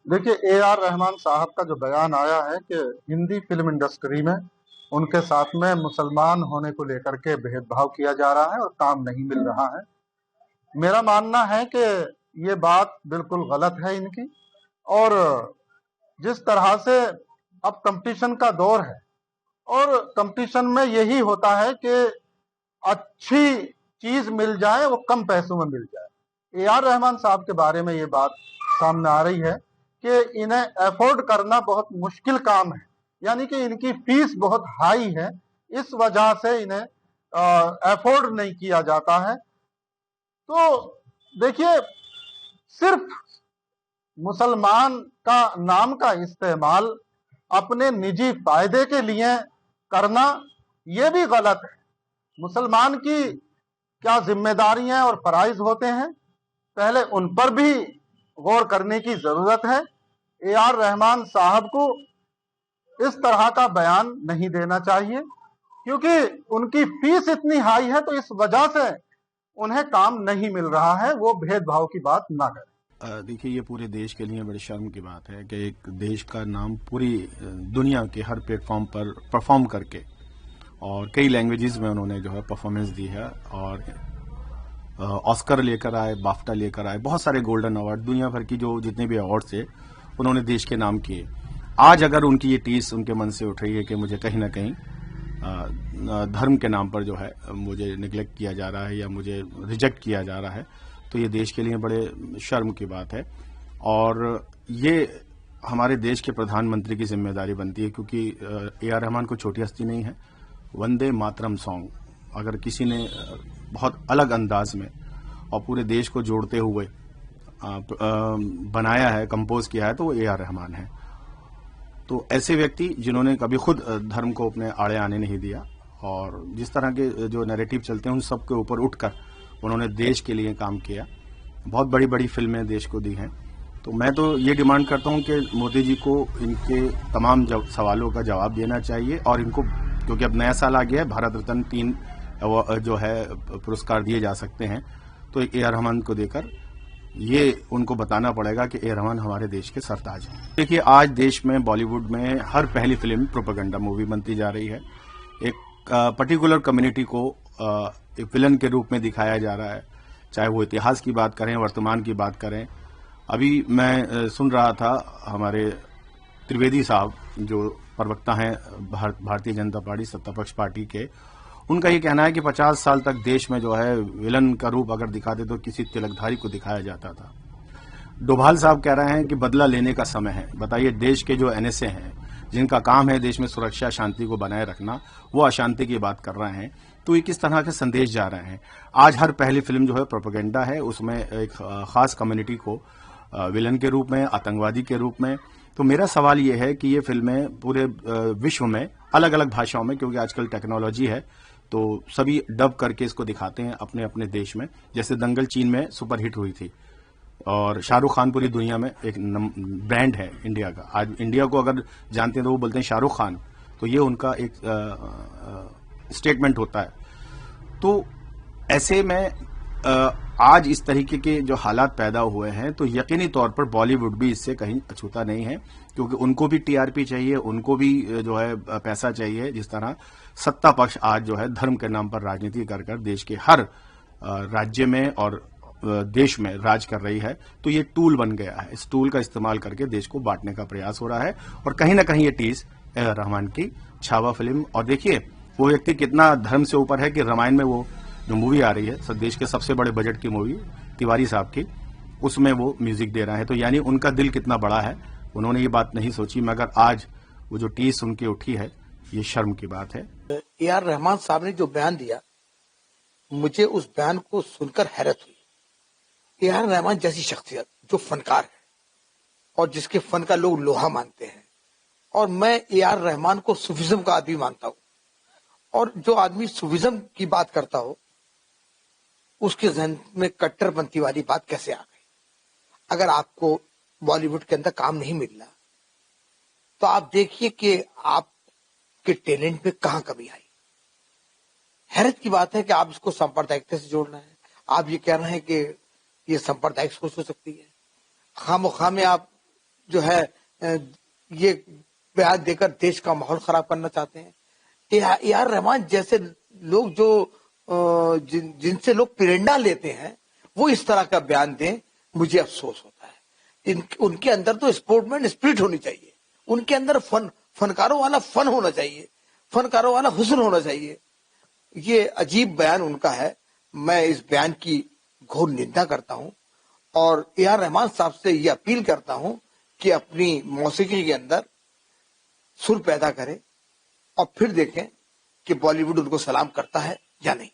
देखिए, A R Rahman साहब का जो बयान आया है कि हिंदी फिल्म इंडस्ट्री में उनके साथ में मुसलमान होने को लेकर के भेदभाव किया जा रहा है और काम नहीं मिल रहा है। मेरा मानना है कि ये बात बिल्कुल गलत है इनकी। और जिस तरह से अब कंपटीशन का दौर है और कंपटीशन में यही होता है कि अच्छी चीज मिल जाए, वो कम पैसों में मिल जाए। ए आर रहमान साहब के बारे में ये बात सामने आ रही है कि इन्हें अफोर्ड करना बहुत मुश्किल काम है, यानी कि इनकी फीस बहुत हाई है, इस वजह से इन्हें अफोर्ड नहीं किया जाता है। तो देखिए, सिर्फ मुसलमान का नाम का इस्तेमाल अपने निजी फायदे के लिए करना, यह भी गलत है। मुसलमान की क्या जिम्मेदारियां और फराइज होते हैं, पहले उन पर भी गौर करने की जरूरत है। ए आर रहमान साहब को इस तरह का बयान नहीं देना चाहिए, क्योंकि उनकी फीस इतनी हाई है, तो इस वजह से उन्हें काम नहीं मिल रहा है। वो भेदभाव की बात ना करें। देखिए, ये पूरे देश के लिए बड़ी शर्म की बात है कि एक देश का नाम पूरी दुनिया के हर प्लेटफॉर्म पर परफॉर्म करके और कई लैंग्वेजेस में उन्होंने जो है परफॉर्मेंस दी है और ऑस्कर लेकर आए, बाफ्टा लेकर आए, बहुत सारे गोल्डन अवार्ड, दुनिया भर की जो जितने भी अवार्ड थे उन्होंने देश के नाम किए। आज अगर उनकी ये टीस उनके मन से उठ रही है कि मुझे कहीं ना कहीं धर्म के नाम पर जो है मुझे निगलेक्ट किया जा रहा है या मुझे रिजेक्ट किया जा रहा है, तो ये देश के लिए बड़े शर्म की बात है। और ये हमारे देश के प्रधानमंत्री की जिम्मेदारी बनती है, क्योंकि ए आर रहमान को छोटी हस्ती नहीं है। वंदे मातरम सॉन्ग अगर किसी ने बहुत अलग अंदाज में और पूरे देश को जोड़ते हुए बनाया है, कंपोज किया है, तो वो ए आर रहमान है। तो ऐसे व्यक्ति जिन्होंने कभी खुद धर्म को अपने आड़े आने नहीं दिया और जिस तरह के जो नैरेटिव चलते हैं उन सब के ऊपर उठकर उन्होंने देश के लिए काम किया, बहुत बड़ी बड़ी फिल्में देश को दी हैं। तो मैं तो ये डिमांड करता हूं कि मोदी जी को इनके तमाम सवालों का जवाब देना चाहिए और इनको, क्योंकि अब नया साल आ गया है, भारत रत्न 3 जो है पुरस्कार दिए जा सकते हैं, तो ए आर रहमान को देकर ये उनको बताना पड़ेगा कि ए आर रहमान हमारे देश के सरताज हैं। देखिए, आज देश में बॉलीवुड में हर पहली फिल्म प्रोपेगेंडा मूवी बनती जा रही है। एक पर्टिकुलर कम्युनिटी को एक विलन के रूप में दिखाया जा रहा है, चाहे वो इतिहास की बात करें, वर्तमान की बात करें। अभी मैं सुन रहा था हमारे त्रिवेदी साहब जो प्रवक्ता हैं भारतीय जनता पार्टी सत्तापक्ष पार्टी के, उनका ये कहना है कि 50 साल तक देश में जो है विलन का रूप अगर दिखाते तो किसी तिलकधारी को दिखाया जाता था। डोभाल साहब कह रहे हैं कि बदला लेने का समय है। बताइए, देश के जो एनएसए हैं जिनका काम है देश में सुरक्षा शांति को बनाए रखना, वो अशांति की बात कर रहे हैं, तो ये किस तरह के संदेश जा रहे हैं। आज हर पहली फिल्म जो है प्रोपेगेंडा है, उसमें एक खास कम्युनिटी को विलन के रूप में, आतंकवादी के रूप में। तो मेरा सवाल ये है कि ये फिल्में पूरे विश्व में अलग अलग भाषाओं में, क्योंकि आजकल टेक्नोलॉजी है तो सभी डब करके इसको दिखाते हैं अपने अपने देश में। जैसे दंगल चीन में सुपरहिट हुई थी और शाहरुख खान पूरी दुनिया में एक ब्रांड है इंडिया का। आज इंडिया को अगर जानते हैं तो वो बोलते हैं शाहरुख खान, तो ये उनका एक स्टेटमेंट होता है। तो ऐसे में आज इस तरीके के जो हालात पैदा हुए हैं, तो यकीनी तौर पर बॉलीवुड भी इससे कहीं अछूता नहीं है, क्योंकि उनको भी टीआरपी चाहिए, उनको भी जो है पैसा चाहिए। जिस तरह सत्ता पक्ष आज जो है धर्म के नाम पर राजनीति कर कर देश के हर राज्य में और देश में राज कर रही है, तो ये टूल बन गया है। इस टूल का इस्तेमाल करके देश को बांटने का प्रयास हो रहा है और कहीं ना कहीं ये टीस ए आर रहमान की छावा फिल्म। और देखिए, वो व्यक्ति कितना धर्म से ऊपर है कि रामायण में वो जो मूवी आ रही है देश के सबसे बड़े बजट की मूवी तिवारी साहब की, उसमें वो म्यूजिक दे रहा है। तो यानी उनका दिल कितना बड़ा है, उन्होंने ये बात नहीं सोची, मगर आज वो जो टीस उनकी उठी है, ये शर्म की बात है। ए आर रहमान साहब ने जो बयान दिया, मुझे उस बयान को सुनकर हैरत हुई। ए आर रहमान जैसी शख्सियत जो फनकार है और जिसके फन का लोग लोहा मानते हैं, और मैं ए आर रहमान को सूफिज्म का आदमी मानता हूं, और जो आदमी सूफिज्म की बात करता हो उसके जहन में कट्टरपंथी वाली बात कैसे आ गई। अगर आपको बॉलीवुड के अंदर काम नहीं मिल रहा तो आप देखिए कि आपके टैलेंट में कहां कमी आई। हैरत की बात है कि आप इसको सांप्रदायिकता से जोड़ना है। आप ये कह रहे हैं कि ये सांप्रदायिक सोच हो सकती है। खामोखा में आप जो है ये बयान देकर देश का माहौल खराब करना चाहते हैं। ए आर रहमान जैसे लोग जो जिनसे लोग प्रेरणा लेते हैं वो इस तरह का बयान दें, मुझे अफसोस होता है। उनके अंदर तो स्पोर्टमैन स्पिरिट होनी चाहिए, उनके अंदर फनकारों वाला फन होना चाहिए, फनकारों वाला हुस्न होना चाहिए। ये अजीब बयान उनका है। मैं इस बयान की घोर निंदा करता हूं और ए आर रहमान साहब से ये अपील करता हूं कि अपनी मौसीकी के अंदर सुर पैदा करें और फिर देखें कि बॉलीवुड उनको सलाम करता है या नहीं।